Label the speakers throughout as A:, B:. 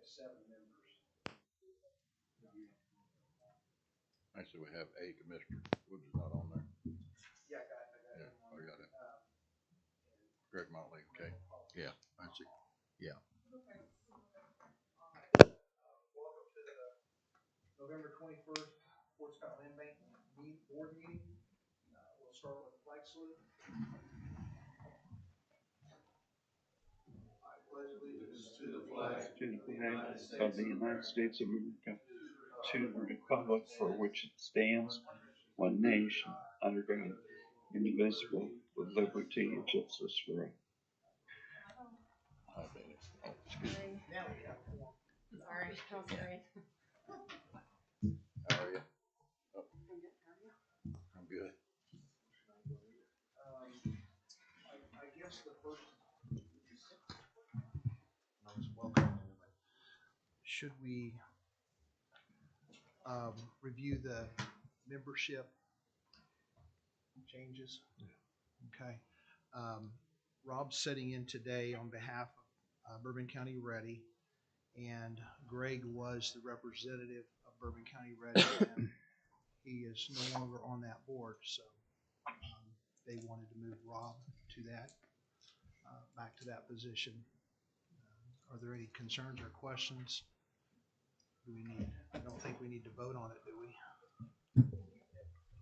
A: 7 members.
B: Actually, we have a commissioner. Woods is not on there.
A: Yeah, I got
B: Yeah,
A: him on
B: I
A: there.
B: got it. Greg Motley, okay. Yeah, I see. Yeah.
A: Welcome to the November 21st Fort Scott Land Bank board meeting. We'll start with the flag salute. I pledge allegiance to the flag
C: of the United States of America, to the republic for which it stands, one nation, under God, indivisible, with liberty and justice for all.
B: I bet it. Oh, excuse me.
A: Now we have form.
D: Sorry, I was great.
B: How are you? Oh, I'm good.
A: I guess the first. Welcome everybody. Should we review the membership changes? Okay. Rob's sitting in today on behalf of Bourbon County Ready, and Greg was the representative of Bourbon County Ready, and he is no longer on that board, so they wanted to move Rob to that, back to that position. Are there any concerns or questions? I don't think we need to vote on it, do we?
C: I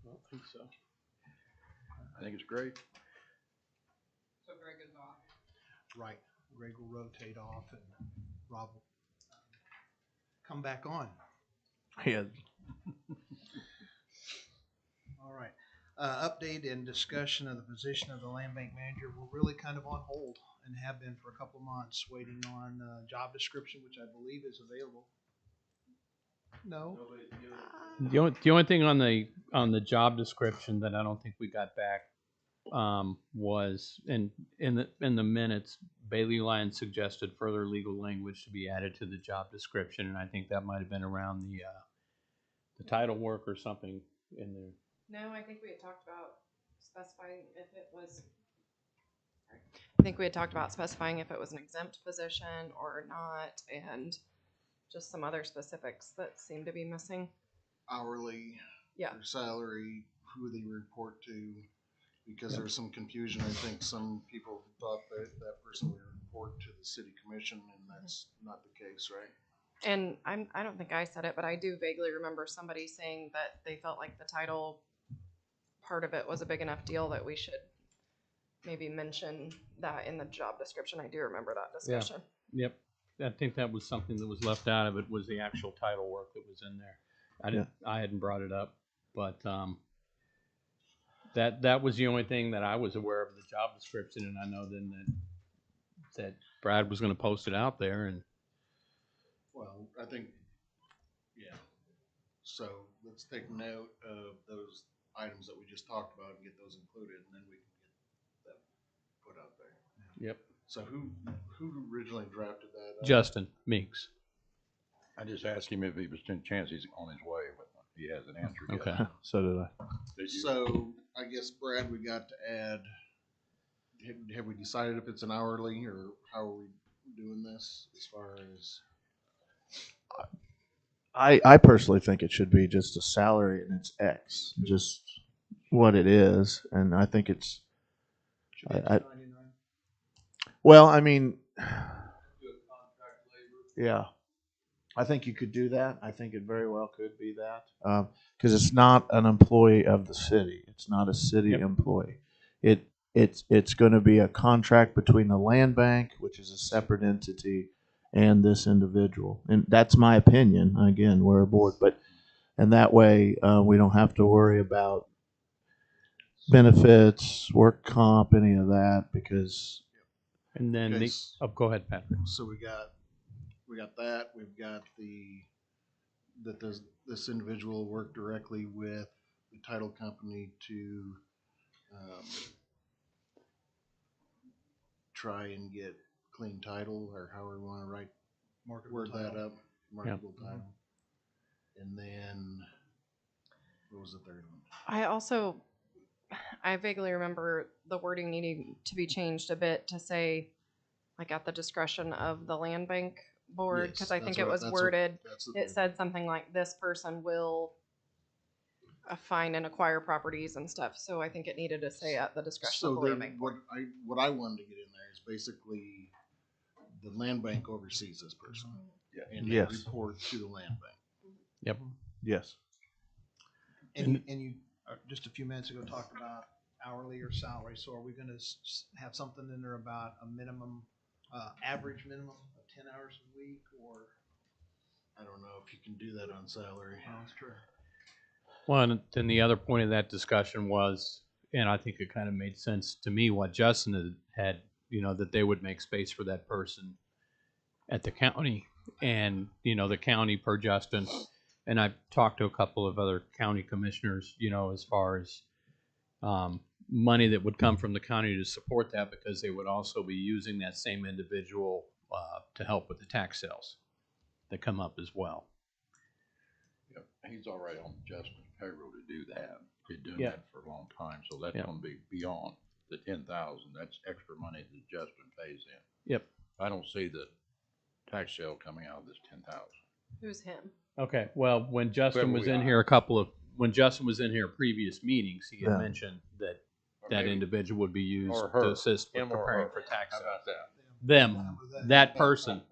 C: don't think so.
B: I think it's great.
D: So Greg is off.
A: Right. Greg will rotate off and Rob will come back on.
C: Yeah.
A: All right. Update and discussion of the position of the land bank manager. We're really kind of on hold and have been for a couple of months, waiting on job description, which I believe is available. No.
E: The only thing on the job description that I don't think we got back was in the minutes, Bailey Lyons suggested further legal language to be added to the job description, and I think that might have been around the title work or something in there.
D: No, I think we had talked about specifying if it was. I think we had talked about specifying if it was an exempt position or not, and just some other specifics that seem to be missing.
A: Hourly,
D: Yeah.
A: their salary, who they report to, because there's some confusion. I think some people thought that person would report to the city commission, and that's not the case, right?
D: And I don't think I said it, but I do vaguely remember somebody saying that they felt like the title part of it was a big enough deal that we should maybe mention that in the job description. I do remember that discussion.
E: Yep, I think that was something that was left out of it, was the actual title work that was in there. I hadn't brought it up, but that was the only thing that I was aware of the job description, and I know then that Brad was going to post it out there, and
A: Well, I think, yeah. So let's take note of those items that we just talked about and get those included, and then we can get that put out there.
E: yep,
A: So who originally drafted that up?
E: Justin Meeks.
B: I just asked him if he was in chance he's on his way, but he hasn't answered yet.
E: Okay.
C: So did I.
B: Did you?
A: So I guess, Brad, we got to add, have we decided if it's an hourly or how are we doing this as far as?
F: I personally think it should be just a salary and it's X, just what it is, and I think it's.
A: Should be
F: I-
A: $2.99?
F: Well, I mean, yeah, I think you could do that. I think it very well could be that because it's not an employee of the city. It's not a city
E: Yep.
F: employee. It's going to be a contract between the land bank, which is a separate entity, and this individual. And that's my opinion. Again, we're a board, and that way we don't have to worry about benefits, work comp, any of that, because
E: And then
A: Okay,
E: go ahead, Patrick.
A: So we got that. We've got this individual work directly with the title company to try and get clean title, or however we want to word that up, marketable title. And then what was the third one?
D: I vaguely remember the wording needing to be changed a bit to say, like, at the discretion of the land bank, board,
G: Yes,
D: because I think
G: that's
D: it
G: what-
D: was
G: that's what-
D: worded,
G: that's the
D: it
G: thing.
D: said something like this person will find and acquire properties and stuff. So I think it needed to say at the discretion of
G: So
D: the
G: then,
D: land bank.
G: what I wanted to get in there is basically the land bank oversees this person.
B: Yeah.
G: And they
F: Yes.
G: report to the land bank.
F: Yes.
A: And you, just a few minutes ago, talked about hourly or salary, so are we gonna have something in there about a minimum, average minimum of 10 hours a week, or?
G: I don't know if you can do that on salary.
A: Well, that's true.
E: Well, and then the other point of that discussion was, and I think it kind of made sense to me, what Justin had, that they would make space for that person at the county. And, the county per Justin, and I've talked to a couple of other county commissioners, as far as money that would come from the county to support that, because they would also be using that same individual to help with the tax sales that come up as well.
B: Yep, he's already on Justin's payroll to do that. Been doing
E: Yeah.
B: that for a long time, so that's
E: Yeah.
B: gonna be beyond the 10,000. That's extra money that Justin pays in.
E: Yep.
B: I don't see the tax sale coming out of this 10,000.
D: Who's him?
E: Okay, well, when Justin
B: Whoever
E: was
B: we
E: in
B: are.
E: here when Justin was in here previous meetings, he had
F: Yeah.
E: mentioned that
B: Or
E: that
B: maybe-
E: individual would be used
B: or
E: to
B: her.
E: assist with
B: Him or
E: preparing
B: her.
E: for tax
B: How
E: sales.
B: about that?
E: Them, that person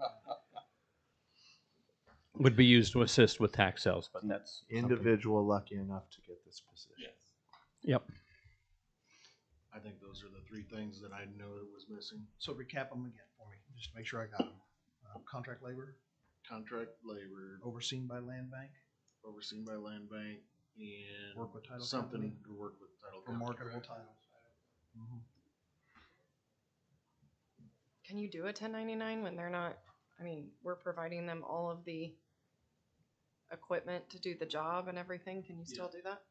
E: would be used to assist with tax sales, but that's something-
F: Individual lucky enough to get this position.
E: Yep.
G: I think those are the three things that I know that was missing.
A: So recap them again for me, just to make sure I got them. Contract labor,
G: Contract labor
A: overseen by land bank,
G: overseen by land bank and
A: Work with title
G: something
A: company.
G: to work with title
A: for
G: company.
A: marketable titles.
D: Can you do a 1099 when they're not, we're providing them all of the equipment to do the job and everything. Can you still do that?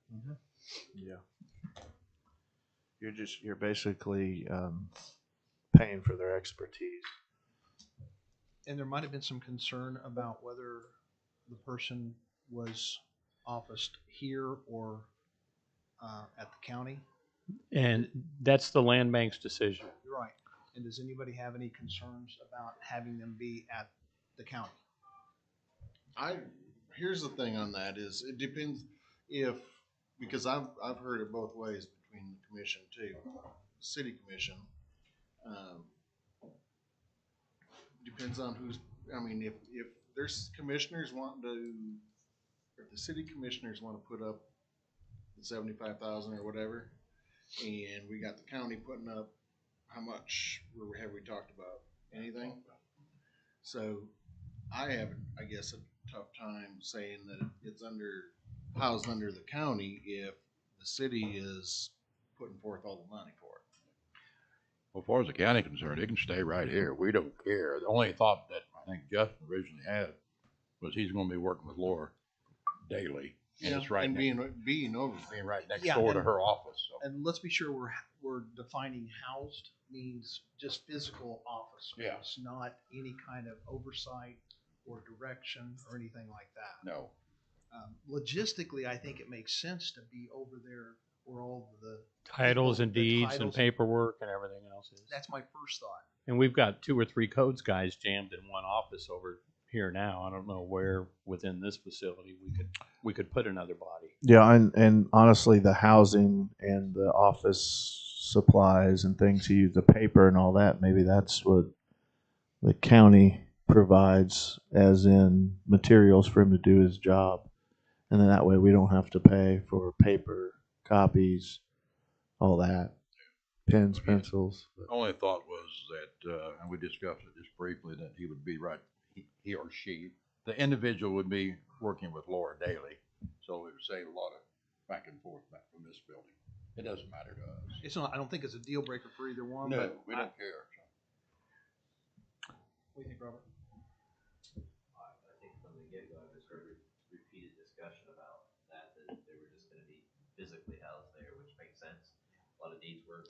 F: Yeah. You're basically paying for their expertise.
A: And there might have been some concern about whether the person was officed here or at the county.
E: And that's the land bank's decision.
A: You're right. And does anybody have any concerns about having them be at the county?
G: Here's the thing on that is it depends because I've heard it both ways between the commission too, city commission. Depends on if there's commissioners if the city commissioners want to put up the 75,000 or whatever, and we got the county putting up, how much have we talked about? Anything? So I have, I guess, a tough time saying that it's housed under the county if the city is putting forth all the money for it.
B: Well, as far as the county concerned, it can stay right here. We don't care. The only thought that I think Justin originally had was he's gonna be working with Laura daily. And it's right
G: and
B: next,
G: being over.
B: being right next
A: Yeah,
B: door to
A: and-
B: her office, so.
A: And let's be sure we're defining housed means just physical office
B: Yeah.
A: space, not any kind of oversight or direction or anything like that.
B: No,
A: Logistically, I think it makes sense to be over there where all the
E: Titles and
A: the
E: deeds and
A: titles-
E: paperwork and everything else is.
A: That's my first thought.
E: And we've got 2 or 3 codes guys jammed in one office over here now. I don't know where within this facility we could put another body.
F: Yeah, and honestly, the housing and the office supplies and things you use, the paper and all that, maybe that's what the county provides as in materials for him to do his job. And then that way we don't have to pay for paper, copies, all that, pens, pencils.
B: the only thought was that, and we discussed it just briefly, that he would be right, he or she, the individual would be working with Laura daily. So it would save a lot of back and forth back from this building. It doesn't matter to us.
A: It's not. I don't think it's a deal breaker for either one.
B: No,
A: but
B: we don't care.
A: What do you think, Robert?
H: I think from the get-go, I just heard repeated discussion about that they were just gonna be physically housed there, which makes sense. A lot of needs work.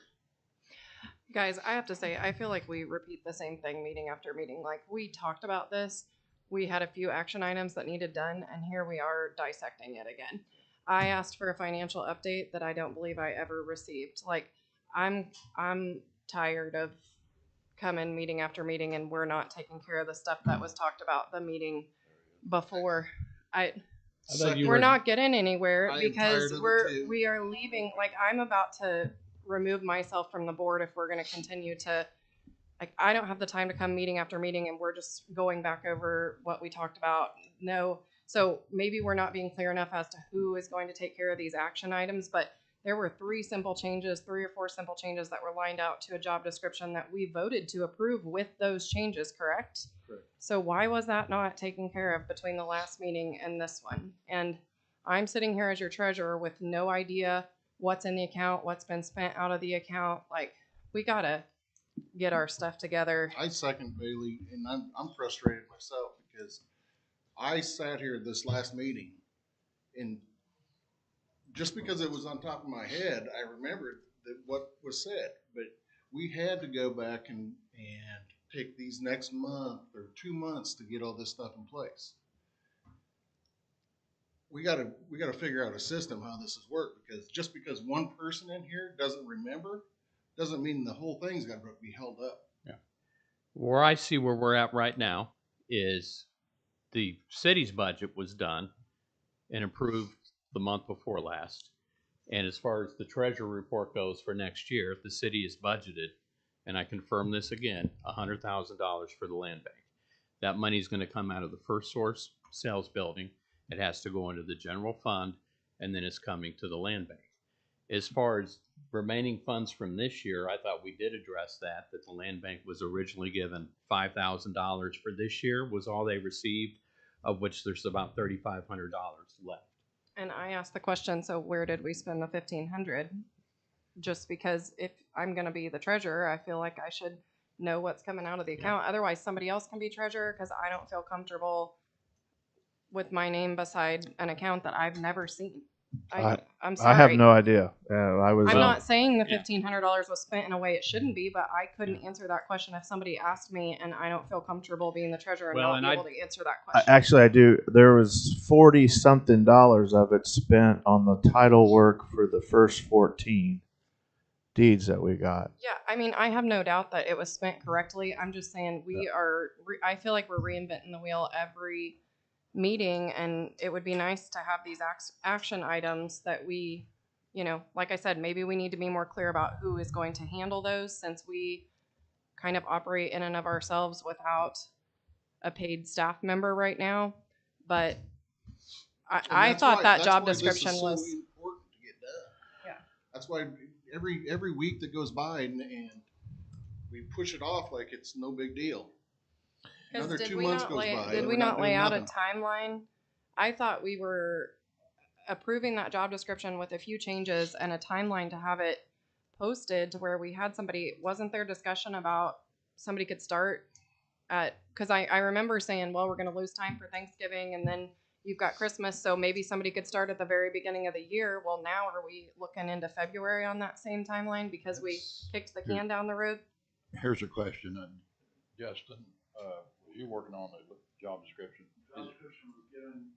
D: Guys, I have to say, I feel like we repeat the same thing meeting after meeting. Like, we talked about this, we had a few action items that needed done, and here we are dissecting it again. I asked for a financial update that I don't believe I ever received. Like, I'm tired of come in meeting after meeting and we're not taking care of the stuff that was talked about the meeting before.
E: I thought you
D: We're
E: were,
D: not getting anywhere
A: I am
D: because
A: tired of it
D: we're
A: too.
D: we are leaving. Like, I'm about to remove myself from the board if we're going to continue to, like, I don't have the time to come meeting after meeting and we're just going back over what we talked about. No. So maybe we're not being clear enough as to who is going to take care of these action items, but there were 3 or 4 simple changes that were lined out to a job description that we voted to approve with those changes, correct?
G: Correct.
D: So why was that not taken care of between the last meeting and this one? And I'm sitting here as your treasurer with no idea what's in the account, what's been spent out of the account. Like, we gotta get our stuff together.
G: I second Bailey, and I'm frustrated myself because I sat here this last meeting, and just because it was on top of my head, I remembered that what was said. But we had to go back and take these next month or 2 months to get all this stuff in place. We gotta figure out a system how this is worked, because just because one person in here doesn't remember doesn't mean the whole thing's got to be held up.
E: where I see where we're at right now is the city's budget was done and approved the month before last. And as far as the treasurer report goes for next year, the city is budgeted, and I confirm this again, $100,000 for the land bank. That money is going to come out of the First Source sales building. It has to go into the general fund, and then it's coming to the land bank. As far as remaining funds from this year, I thought we did address that the land bank was originally given $5,000 for this year was all they received, of which there's about $3,500 left.
D: And I asked the question, so where did we spend the 1,500? Just because if I'm gonna be the treasurer, I feel like I should know what's coming out of the account. Otherwise, somebody else can be treasurer, because I don't feel comfortable with my name beside an account that I've never seen. I'm sorry.
F: I have no idea. I was.
D: I'm not saying the
E: yeah.
D: $1,500 was spent in a way it shouldn't be, but I couldn't answer that question if somebody asked me, and I don't feel comfortable being the treasurer and
E: Well,
D: not
E: and
D: be
E: I-
D: able to answer that question.
F: Actually, I do. There was $40-something of it spent on the title work for the first 14 deeds that we got.
D: Yeah, I mean, I have no doubt that it was spent correctly. I'm just saying I feel like we're reinventing the wheel every meeting, and it would be nice to have these action items that we, like I said, maybe we need to be more clear about who is going to handle those, since we kind of operate in and of ourselves without a paid staff member right now. But I thought that job description was
G: so important to get done.
D: Yeah.
G: That's why every week that goes by and we push it off like it's no big deal. Another 2 months goes by.
D: Did
G: and
D: we
G: we're
D: not lay
G: doing
D: out a
G: nothing.
D: timeline? I thought we were approving that job description with a few changes and a timeline to have it posted to where we had somebody. Wasn't there discussion about somebody could start because I remember saying, well, we're going to lose time for Thanksgiving and then you've got Christmas, so maybe somebody could start at the very beginning of the year. Well, now are we looking into February on that same timeline because we kicked the can down the road?
B: Here's a question, Justin, was you working on the job description?
I: Job description was given,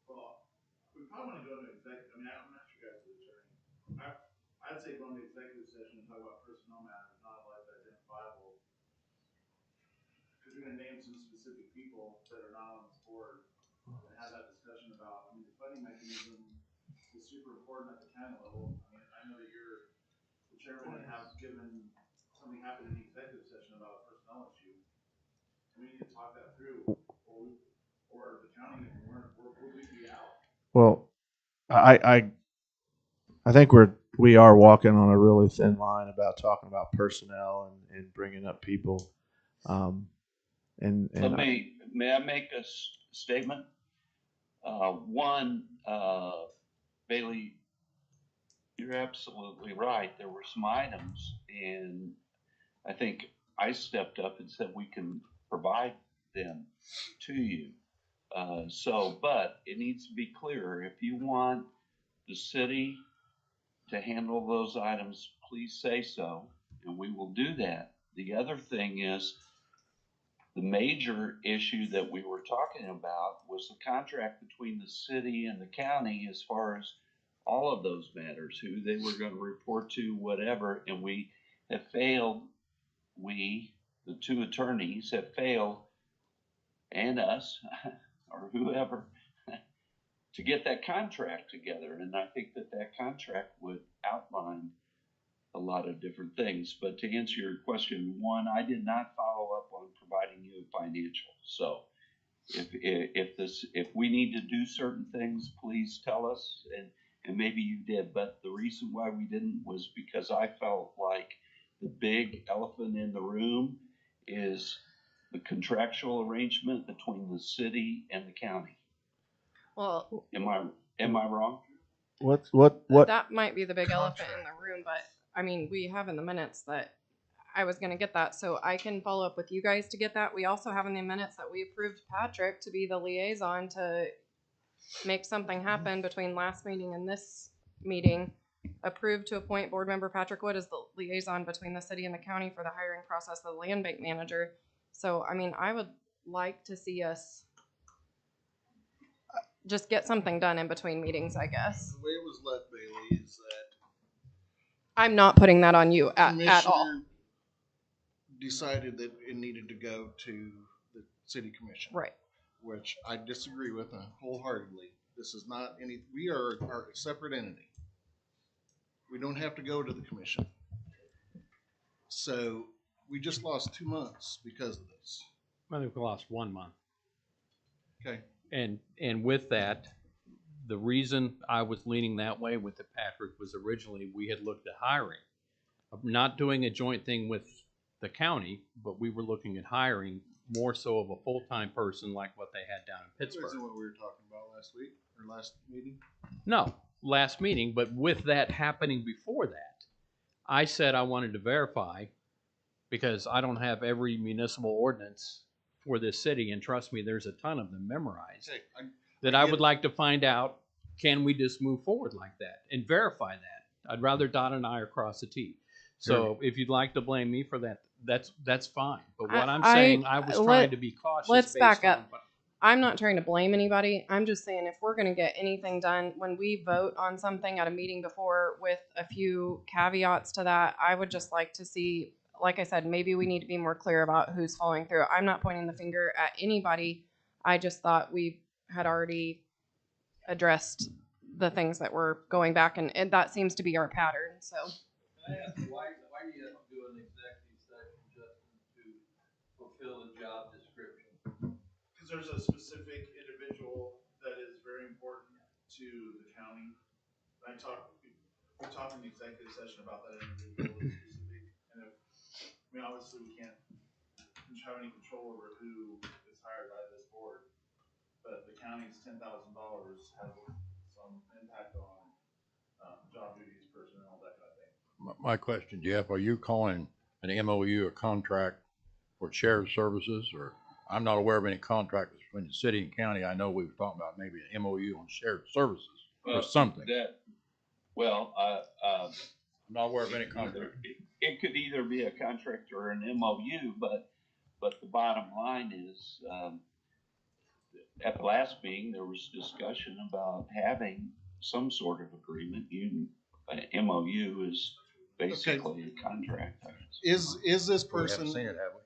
I: well, we probably want to go into executive, I mean, I'm not sure guys are the attorney. I'd say go into executive session and talk about personnel matters, not like identifiable. Cause you're gonna name some specific people that are not on this board and have that discussion about, I mean, the funding mechanism is super important at the county level. I mean, I know that you're the chairman and have given something happen in the executive session about a personnel issue. We need to talk that through, or the county, we'll be out.
F: Well, I think we are walking on a really thin line about talking about personnel and bringing up people.
C: May I make a statement? One, Bailey, you're absolutely right. There were some items, and I think I stepped up and said we can provide them to you. But it needs to be clear. If you want the city to handle those items, please say so, and we will do that. The other thing is, the major issue that we were talking about was the contract between the city and the county as far as all of those matters, who they were going to report to, whatever, and we have failed. We, the two attorneys have failed, and us, or whoever, to get that contract together. And I think that that contract would outline a lot of different things. But to answer your question, one, I did not follow up on providing you a financial. So if we need to do certain things, please tell us, and maybe you did. But the reason why we didn't was because I felt like the big elephant in the room is the contractual arrangement between the city and the county.
D: Well,
C: Am I wrong?
F: What?
D: that might be the big elephant in the room, but I mean, we have in the minutes that I was gonna get that, so I can follow up with you guys to get that. We also have in the minutes that we approved Patrick to be the liaison to make something happen between last meeting and this meeting. Approved to appoint board member Patrick Wood as the liaison between the city and the county for the hiring process of the land bank manager. So, I mean, I would like to see us just get something done in between meetings, I guess.
G: The way it was left, Bailey, is that
D: I'm not putting that on you at all.
G: commissioner decided that it needed to go to the city commission.
D: Right.
G: Which I disagree with wholeheartedly. This is not any, we are a separate entity. We don't have to go to the commission. So we just lost 2 months because of this.
E: I think we lost 1 month.
G: Okay.
E: And with that, the reason I was leaning that way with the Patrick was originally we had looked at hiring. Not doing a joint thing with the county, but we were looking at hiring more so of a full-time person like what they had down in
G: That
E: Pittsburgh.
G: isn't what we were talking about last week or last meeting.
E: No, last meeting, but with that happening before that, I said I wanted to verify because I don't have every municipal ordinance for this city, and trust me, there's a ton of them memorized,
G: Okay,
E: that I would like to find out, can we just move forward like that and verify that? I'd rather dot an I or cross a T. So if you'd like to blame me for that, that's fine. But what I'm saying, I was trying to be cautious.
D: Let's back
E: based on
D: up.
E: what-
D: I'm not trying to blame anybody. I'm just saying if we're gonna get anything done, when we vote on something at a meeting before with a few caveats to that, I would just like to see, like I said, maybe we need to be more clear about who's following through. I'm not pointing the finger at anybody. I just thought we had already addressed the things that were going back, and that seems to be our pattern, so.
J: Can I ask, why do you have to do an executive session, Justin, to fulfill the job description?
I: Because there's a specific individual that is very important to the county. We talked in the executive session about that individual is specific, and if, I mean, obviously we can't have any control over who is hired by this board, but the county's $10,000 has some impact on, job duties, personnel, that kind of thing.
B: My question, Jeff, are you calling an MOU a contract for shared services, or I'm not aware of any contract between the city and county. I know we were talking about maybe an MOU on shared services or something. I'm not aware of any contract.
C: It could either be a contract or an MOU, but the bottom line is, at the last meeting, there was discussion about having some sort of agreement. An MOU is basically a contract.
G: Is this
B: We
G: person?
B: haven't seen it, have we?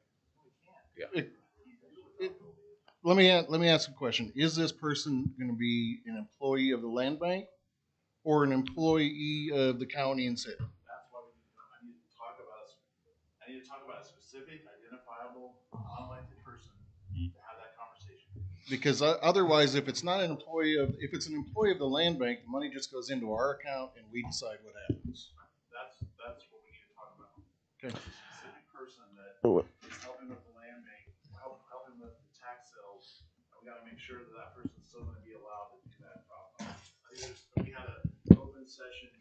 B: Yeah.
G: Let me ask a question. Is this person going to be an employee of the land bank or an employee of the county and city?
I: That's why I need to talk about a specific, identifiable, unelected person to have that conversation.
G: Because otherwise, if it's not an employee of, if it's an employee of the land bank, the money just goes into our account and we decide what happens.
I: That's what we need to talk about.
G: Okay.
I: A specific person that is helping with the land bank, helping with the tax sales. We gotta make sure that that person's still gonna be allowed to do that properly. We had an open session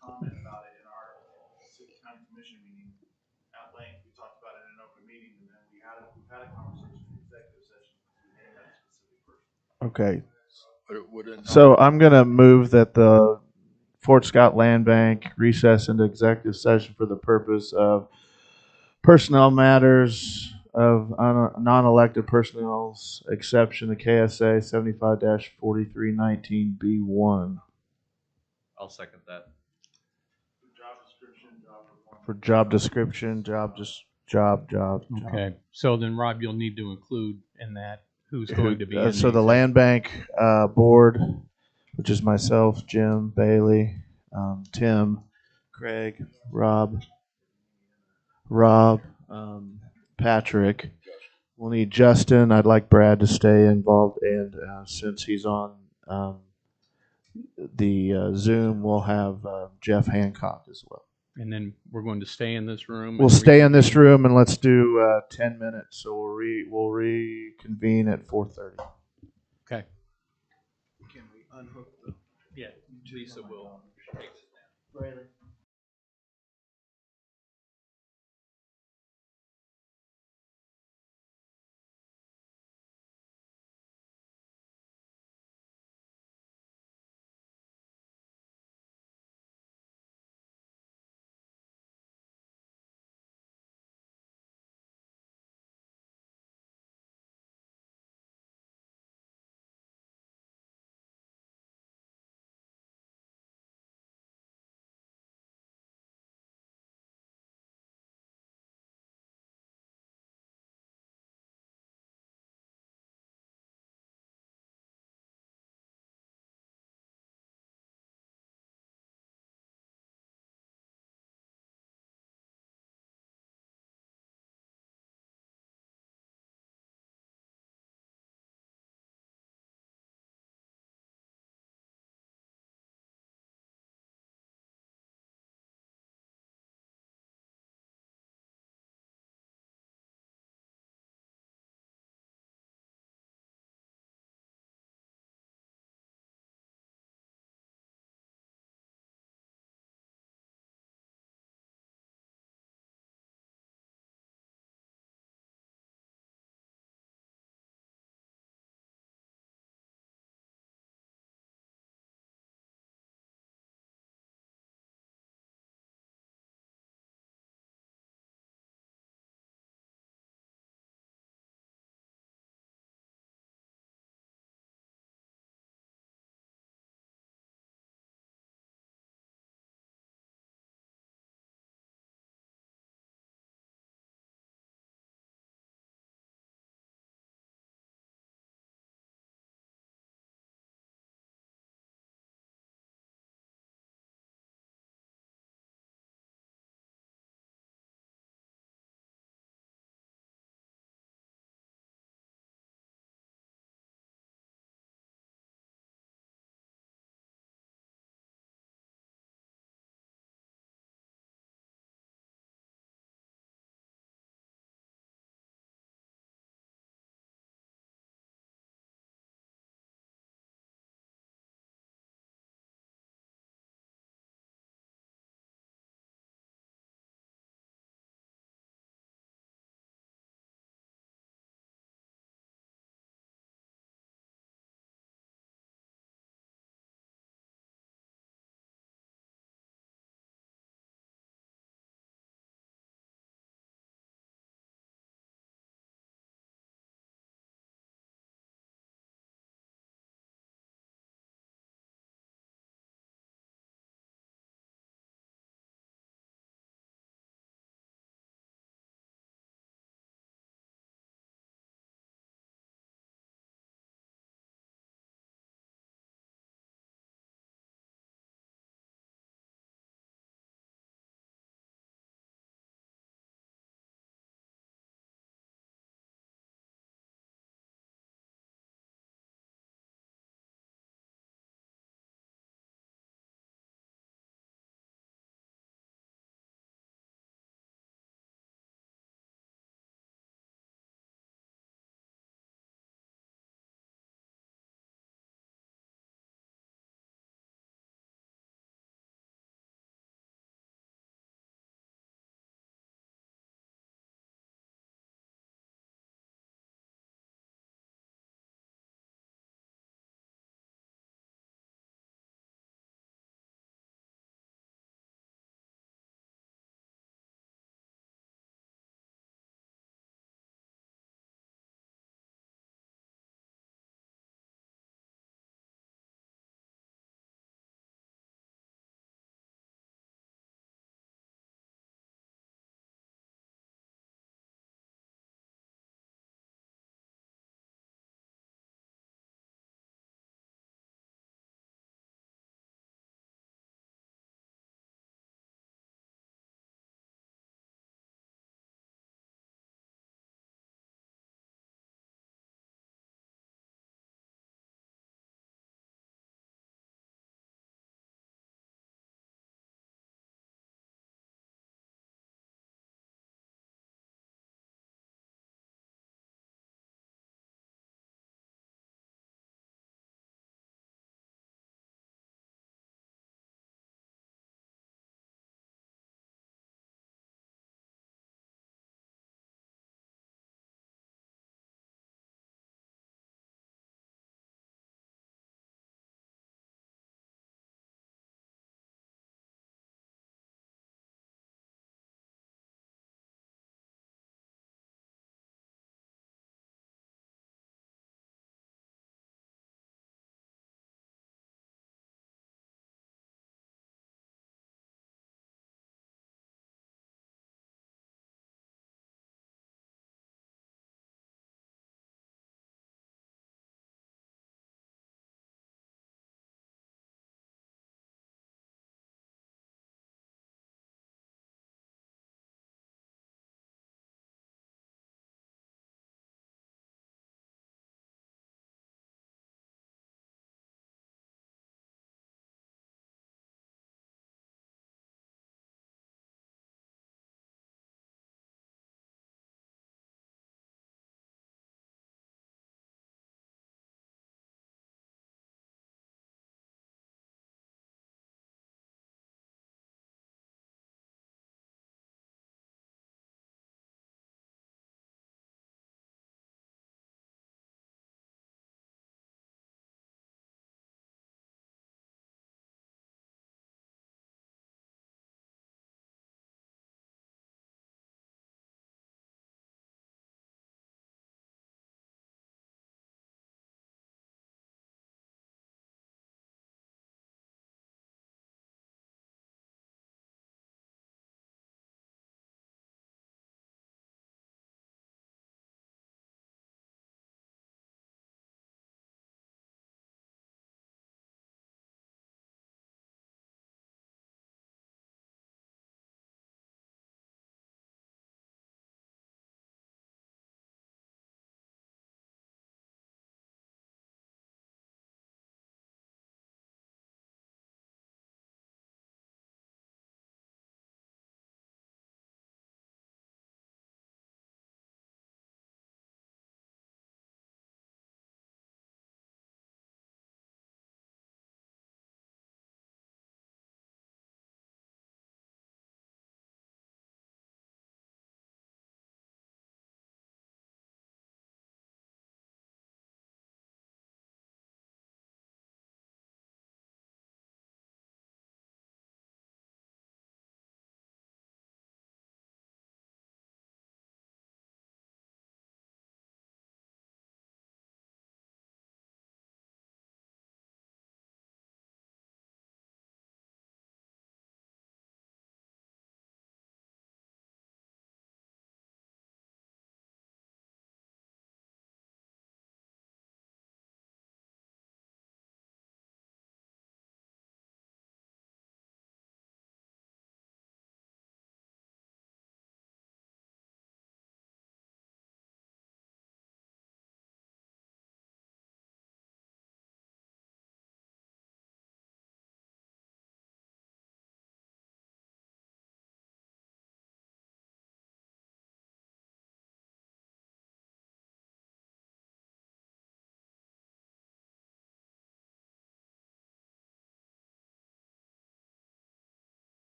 I: comment about it in our city county commission meeting at length. We talked about it in an open meeting, and then we've had a conversation in executive session. We named that specific person.
F: Okay.
B: But it wouldn't.
F: So I'm gonna move that the Fort Scott Land Bank recess into executive session for the purpose of personnel matters of non-elected personnel's exception to KSA 75-4319B1
H: I'll second that.
I: Job description, job performance.
F: for job description, job job.
E: Okay, so then Rob, you'll need to include in that who's going to be in
F: So the
E: exec-
F: land bank board, which is myself, Jim, Bailey, Tim, Craig, Rob, Patrick. We'll need Justin. I'd like Brad to stay involved, and since he's on the Zoom, we'll have Jeff Hancock as well.
E: And then we're going to stay in this room.
F: We'll
E: and
F: stay in this
E: reconvene?
F: room and let's do 10 minutes. So we'll reconvene at 4:30.
E: Okay.
A: Can we unhook the?
E: Yeah, Lisa will.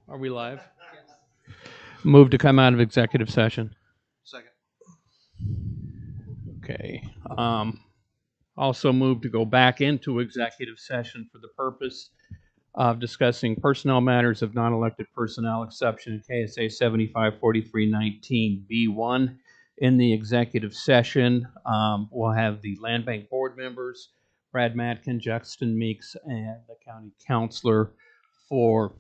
E: Are we live? Move to come out of executive session.
A: Second.
E: Okay. Also move to go back into executive session for the purpose of discussing personnel matters of non-elected personnel exception in KSA 754319B1. In the executive session, we'll have the Land Bank board members, Brad Matkin, Juxton Meeks, and the county counselor for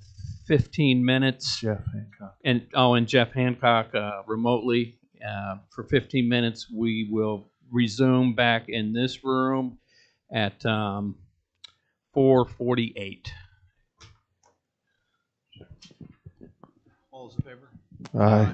E: 15 minutes.
F: Jeff Hancock.
E: And Jeff Hancock remotely for 15 minutes. We will resume back in this room at 4:48.
A: All those in favor?
F: Aye.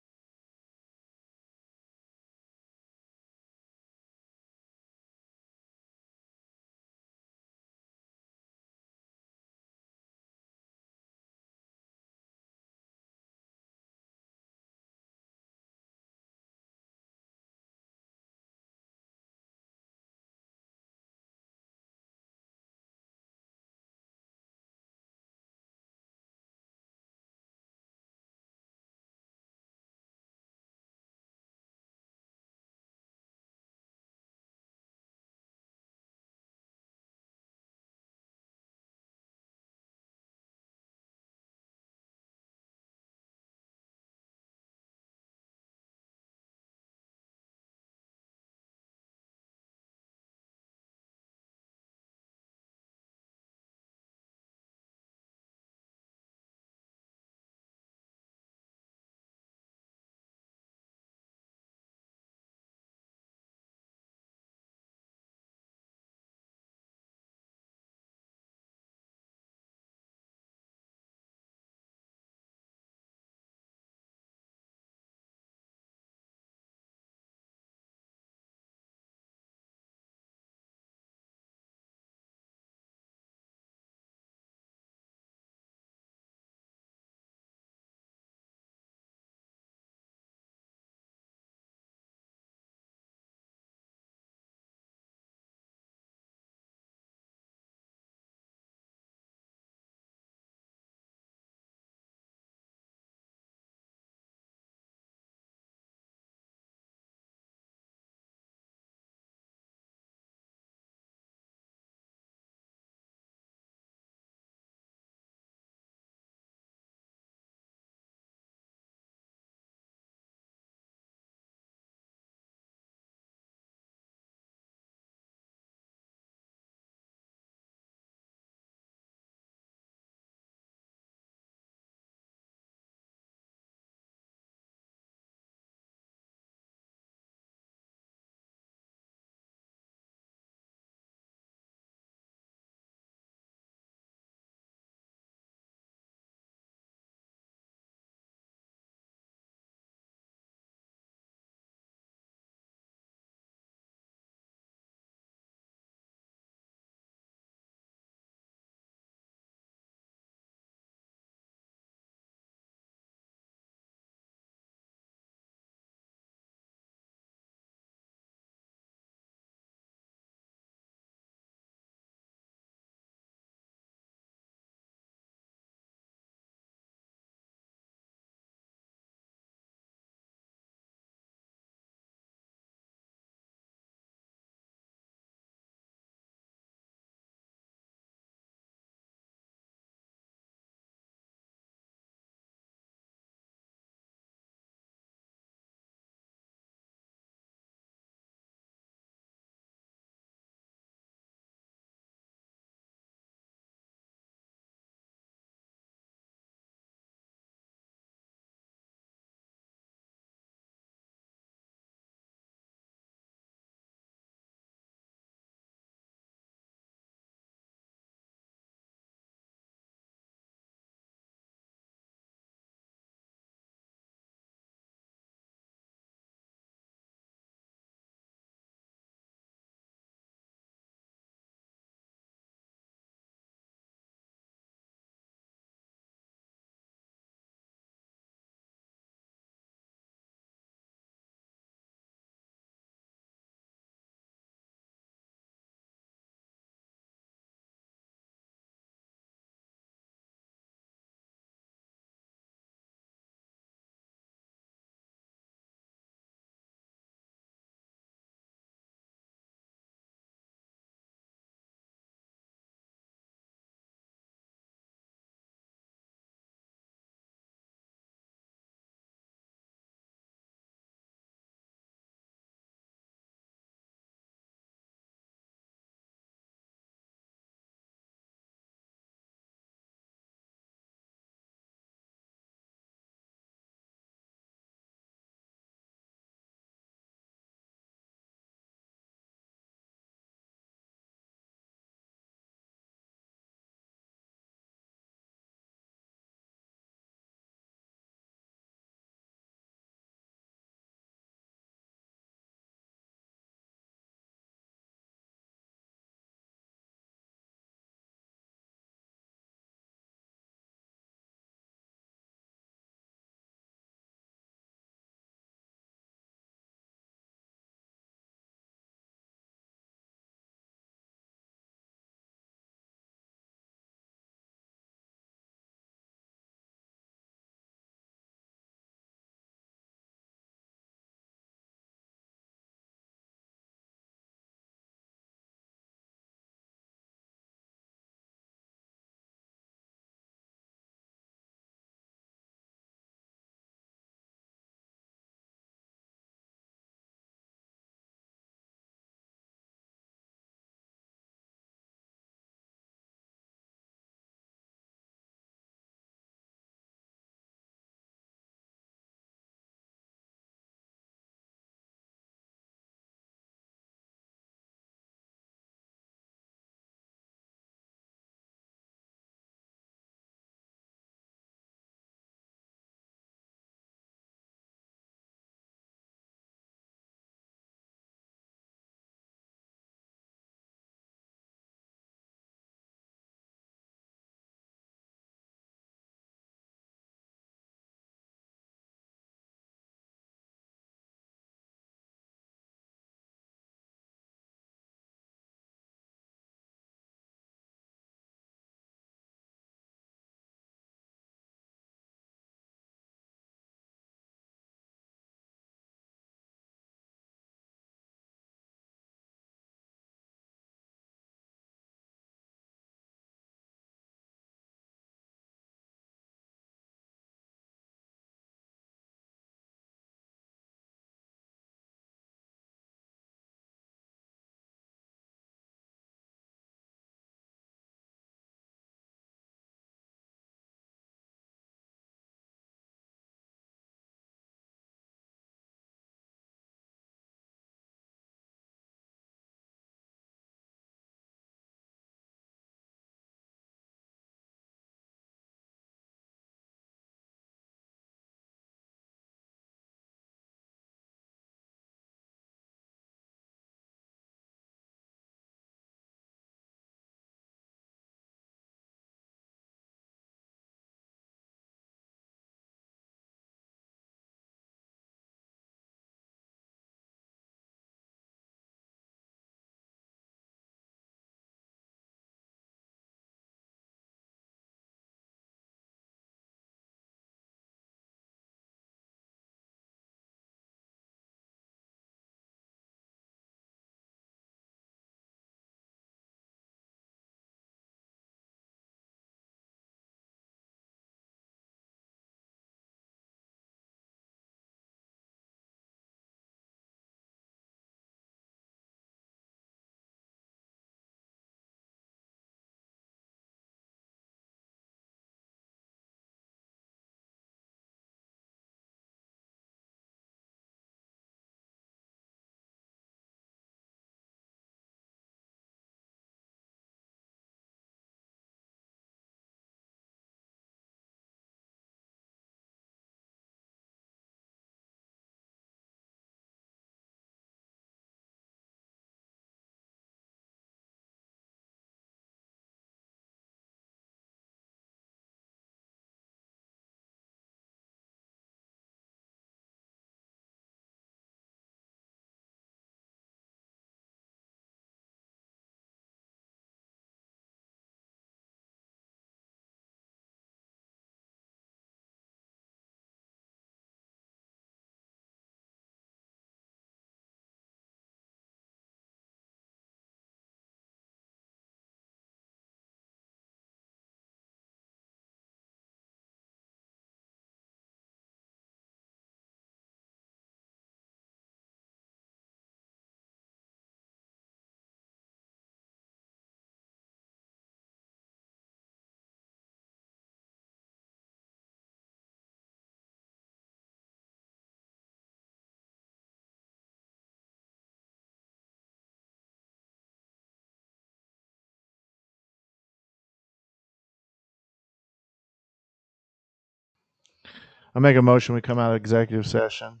F: I make a motion, we come out of executive session.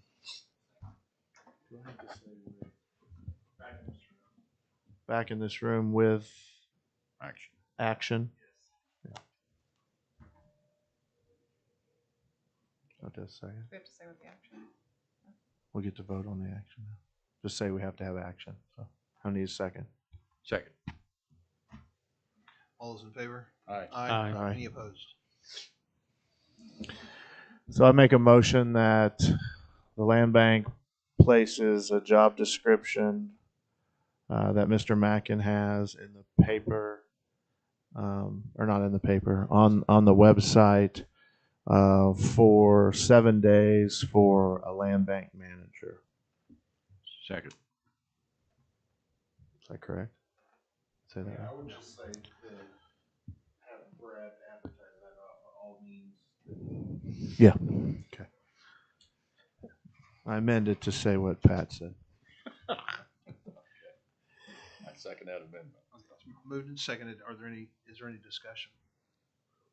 F: Back in this room with
B: Action.
F: action. Not this second.
D: We have to say what the action.
F: We get to vote on the action now. Just say we have to have action. So I need a second.
B: Second.
A: All those in favor?
B: Aye.
F: Aye.
A: Any opposed?
F: So I make a motion that the land bank places a job description that Mr. Mackin has in the paper, or not in the paper, on the website for 7 days for a land bank manager.
B: Second.
F: Is that correct? Say that.
G: I
F: Right?
G: would just say that have Brad advertise that off by all means.
F: Yeah. Okay. I amended to say what Pat said.
B: I second that amendment.
A: Moved and seconded. Is there any discussion?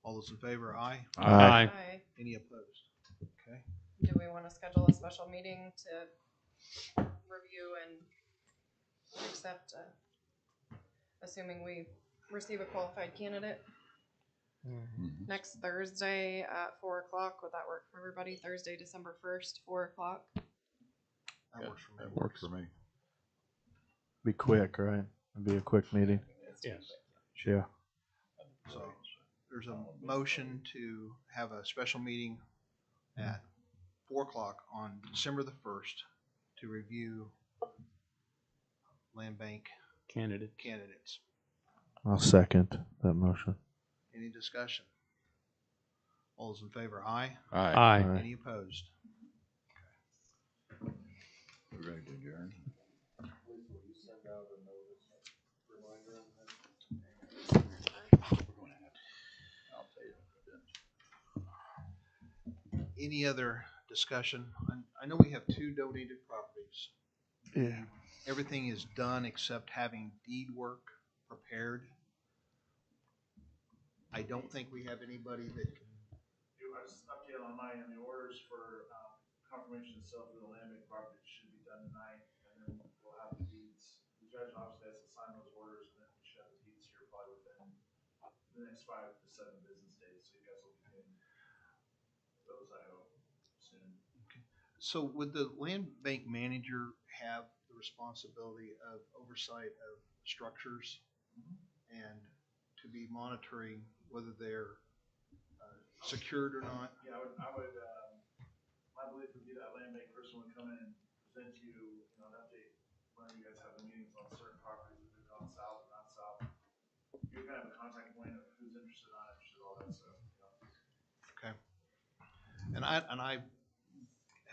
A: All those in favor, aye.
F: Aye.
D: Aye.
A: Any opposed? Okay.
D: Do we want to schedule a special meeting to review and accept, assuming we receive a qualified candidate?
B: Mhm.
D: Next Thursday at 4 o'clock. Would that work for everybody? Thursday, December 1st, 4 o'clock.
A: That
B: Yeah,
A: works for me.
B: That works for me.
F: Be quick, right? It'd be a quick meeting.
E: Yes.
F: Yeah.
A: So there's a motion to have a special meeting at 4 o'clock on December the 1st to review land bank
E: Candidate.
A: candidates.
F: I'll second that motion.
A: Any discussion? All those in favor, aye.
B: Aye.
E: Aye.
F: Aye.
A: Any opposed?
B: We're ready to adjourn. I'll tell you.
A: Any other discussion? I know we have 2 donated properties.
F: Yeah.
A: Everything is done except having deed work prepared. I don't think we have anybody that can.
I: I just updated on my end, the orders for confirmation of sale for the land bank property should be done tonight, and then we'll have the deeds. The judge obviously has to sign those orders, and then we should have the deeds here probably within the next 5 to 7 business days, so you guys will be getting those, I hope, soon.
A: So would the land bank manager have the responsibility of oversight of structures and to be monitoring whether they're secured or not?
I: Yeah, I would, my belief would be that land bank person would come in and present you, an update when you guys have the meetings on certain properties, if they've gone south or not south. You're kind of a contact point of who's interested, not interested, all that stuff,
A: Okay. And I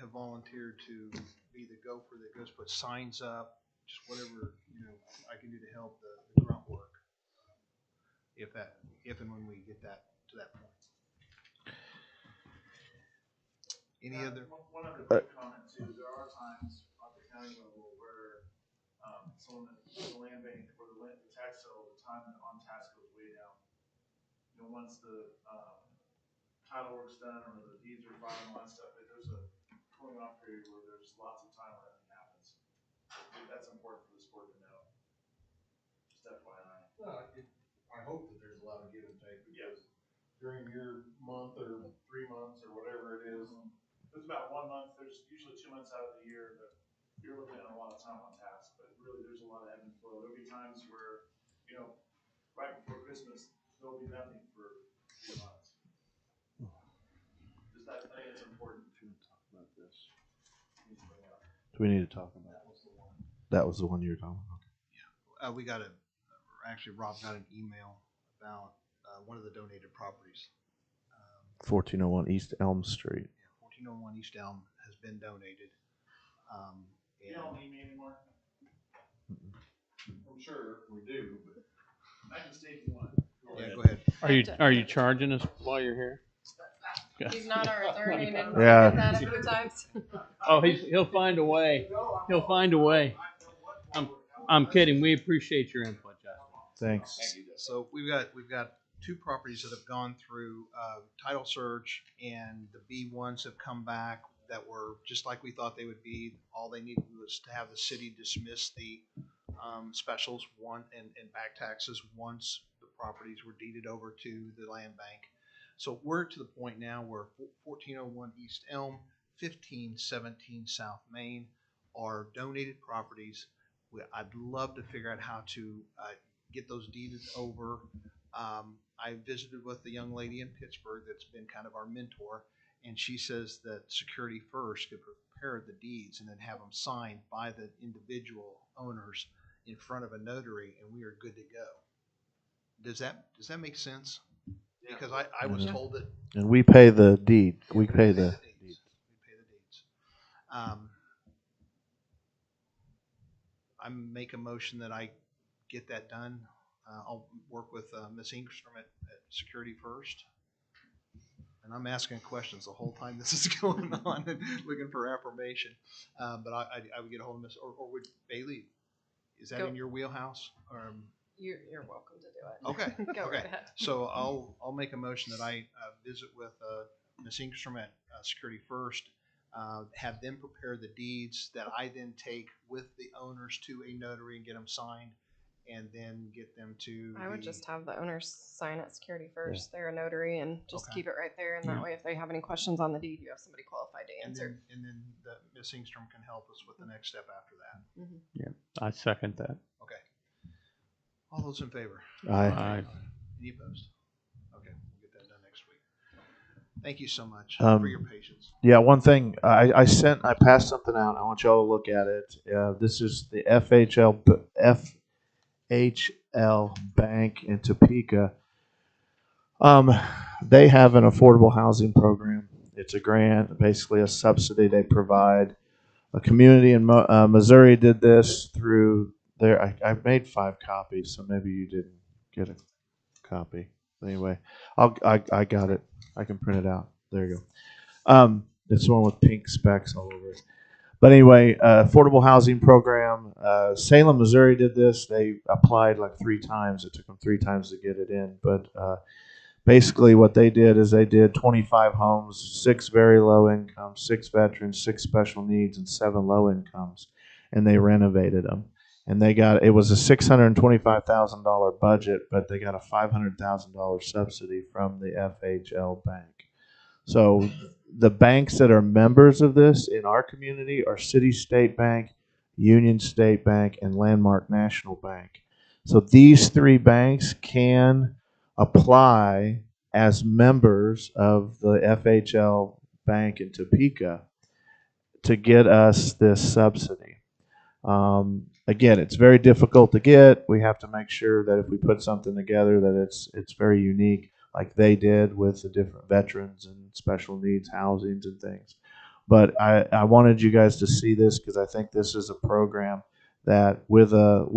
A: have volunteered to be the gopher that goes put signs up, just whatever, I can do to help the grunt work. If and when we get that to that point. Any other?
I: One other quick comment too, there are times at the county level where, someone, the land bank, or the tax sale, the time on task goes way down. Once the, title work's done, or the deeds are filed and all that stuff, there's a cooling off period where there's lots of time where nothing happens. I think that's important for this board to know. Just FYI.
G: I hope that there's a lot of give and take, because during your month or 3 months or whatever it is,
I: There's about 1 month, there's usually 2 months out of the year that you're looking at a lot of time on task, but really there's a lot of ebb and flow. There'll be times where, right before Christmas, there'll be nothing for 3 months. Just that, I think it's important to talk about this.
F: Do we need to talk about that? Was the one you were talking about?
A: We got actually Rob got an email about one of the donated properties.
F: 1401 East Elm Street.
A: 1401 East Elm has been donated.
I: You don't need me anymore?
G: I'm sure we do, but
I: I can stay if you want.
A: Yeah, go ahead.
E: Are you charging us while you're here?
D: He's not our attorney, and
F: Yeah.
D: said that a few times.
E: Oh, he'll find a way. He'll find a way. I'm kidding. We appreciate your input, Justin.
F: Thanks.
A: So we've got two properties that have gone through title search, and the B ones have come back that were just like we thought they would be. All they needed was to have the city dismiss the specials and back taxes once the properties were deeded over to the land bank. So we're to the point now where 1401 East Elm, 1517 South Main are donated properties. I'd love to figure out how to get those deeded over. I visited with the young lady in Pittsburgh that's been kind of our mentor, and she says that Security First could prepare the deeds and then have them signed by the individual owners in front of a notary, and we are good to go. Does that make sense? Because I was told that.
F: And we pay the deed. We pay the deed.
A: We pay the deeds. I make a motion that I get that done. I'll work with Ms. Ingstrom at Security First. And I'm asking questions the whole time this is going on and looking for affirmation. But I would get a hold of Ms. or would Bailey, is that in your wheelhouse?
D: You're welcome to do it.
A: Okay.
D: Go
A: Okay.
D: right ahead.
A: So I'll make a motion that I visit with Ms. Ingstrom at Security First, have them prepare the deeds that I then take with the owners to a notary and get them signed, and then get them to.
D: I would just have the owners sign at Security First. They're a notary, and just
A: Okay.
D: keep it right there. And that way, if they have any questions on the deed, you have somebody qualified to answer.
A: And then Ms. Ingstrom can help us with the next step after that.
E: I second that.
A: Okay. All those in favor?
F: Aye.
A: Any opposed? Okay, we'll get that done next week. Thank you so much
F: Um,
A: for your patience.
F: Yeah, one thing I passed something out. I want y'all to look at it. This is the FHL Bank in Topeka. They have an affordable housing program. It's a grant, basically a subsidy they provide. A community in Missouri did this through their. I made 5 copies, so maybe you didn't get a copy. Anyway, I got it. I can print it out. There you go. It's one with pink specks all over it. But anyway, affordable housing program. Salem, Missouri did this. They applied like 3 times. It took them 3 times to get it in. But basically what they did is they did 25 homes, 6 very low income, 6 veterans, 6 special needs, and 7 low incomes. And they renovated them. And it was a $625,000 budget, but they got a $500,000 subsidy from the FHL Bank. So the banks that are members of this in our community are City State Bank, Union State Bank, and Landmark National Bank. So these 3 banks can apply as members of the FHL Bank in Topeka to get us this subsidy. Again, it's very difficult to get. We have to make sure that if we put something together that it's very unique, like they did with the different veterans and special needs housings and things. But I wanted you guys to see this because I think this is a program that with a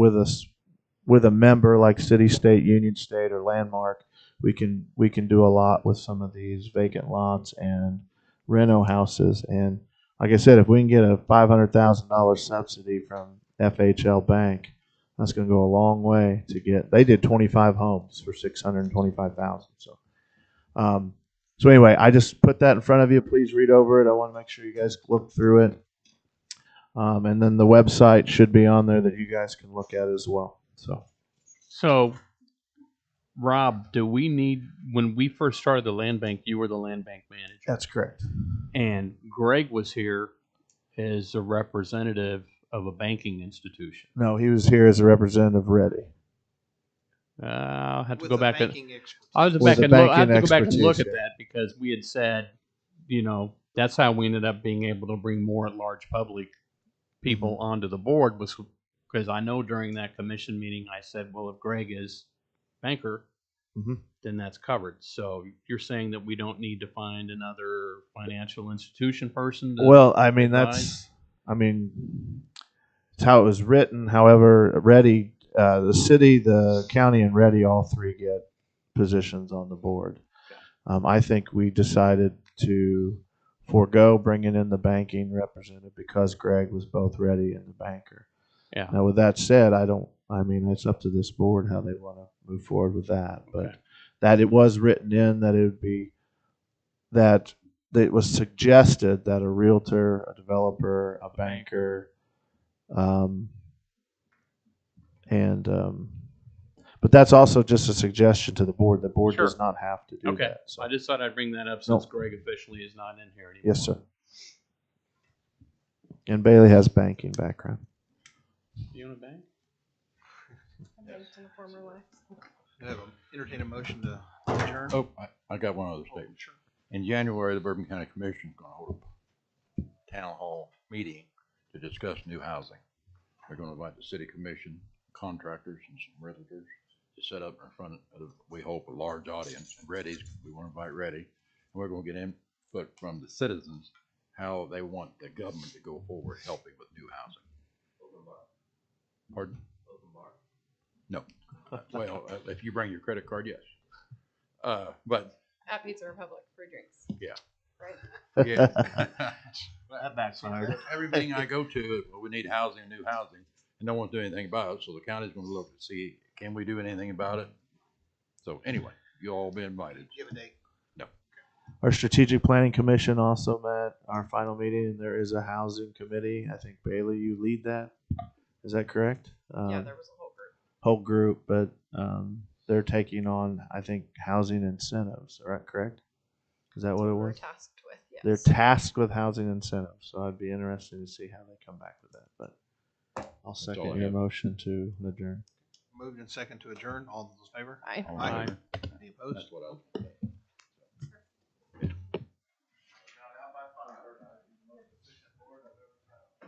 F: member like City State, Union State, or Landmark, we can do a lot with some of these vacant lots and reno houses. And like I said, if we can get a $500,000 subsidy from FHL Bank, that's going to go a long way to get. They did 25 homes for $625,000. So anyway, I just put that in front of you. Please read over it. I want to make sure you guys look through it. And then the website should be on there that you guys can look at as well.
E: So, Rob, do we need, when we first started the land bank, you were the land bank manager.
F: That's correct.
E: And Greg was here as a representative of a banking institution.
F: No, he was here as a representative of Ready.
E: I'll have to
A: With
E: go
A: the
E: back and
A: banking expertise.
E: I have to
F: With the
E: go back
F: banking
E: and look
F: expertise,
E: at
F: yeah.
E: that because we had said, that's how we ended up being able to bring more large public people onto the board, was because I know during that commission meeting I said, well, if Greg is banker, then that's covered. So you're saying that we don't need to find another financial institution person?
F: Well, I mean,
E: advise?
F: it's how it was written. However, Ready, the city, the county, and Ready, all 3 get positions on the board. I think we decided to forego bringing in the banking representative because Greg was both Ready and the banker.
E: Yeah.
F: Now, with that said, it's up to this board how they want to move forward with that. But that it was written in that it would be, that it was suggested that a realtor, a developer, a banker, but that's also just a suggestion to the board. The board does
E: Sure.
F: not have to do
E: Okay,
F: that. So.
E: I just thought I'd bring that up since
F: No.
E: Greg officially is not in here anymore.
F: Yes, sir. And Bailey has banking background.
E: You own a bank?
D: I banked in a former life.
A: We have a entertain a motion to adjourn.
B: Oh, I got one other statement.
A: Sure.
B: In January, the Bourbon County Commission is gonna hold a town hall meeting to discuss new housing. We're gonna invite the city commission, contractors and some realtors to set up in front of, we hope, a large audience. And Reddy's, we wanna invite Reddy. And we're gonna get input from the citizens, how they want the government to go forward helping with new housing.
H: Open bar,
B: Pardon?
H: open bar.
B: No. Well, if you bring your credit card, yes. But,
D: At Pizza Republic, free drinks.
B: yeah.
D: Right?
B: Yeah.
F: That backfired.
B: Everything I go to, well, we need housing, new housing, and no one's doing anything about it, so the county's gonna look to see, can we do anything about it? So anyway, you all been invited.
A: Give a date.
F: Our strategic planning commission also met our final meeting, and there is a housing committee. I think Bailey, you lead that. Is that correct?
D: Yeah, there was a whole group.
F: Whole group, but they're taking on, I think, housing incentives. Right? Correct? Is that what it
D: We're
F: was?
D: tasked with, yes.
F: They're tasked with housing incentives, so I'd be interested to see how they come back with that. But I'll
B: all
F: second
B: I
F: your
B: have.
F: motion to adjourn.
A: Moved and second to adjourn. All those in favor?
D: Aye.
B: All
A: Aye.
B: right.
A: Any opposed?
B: That's what I.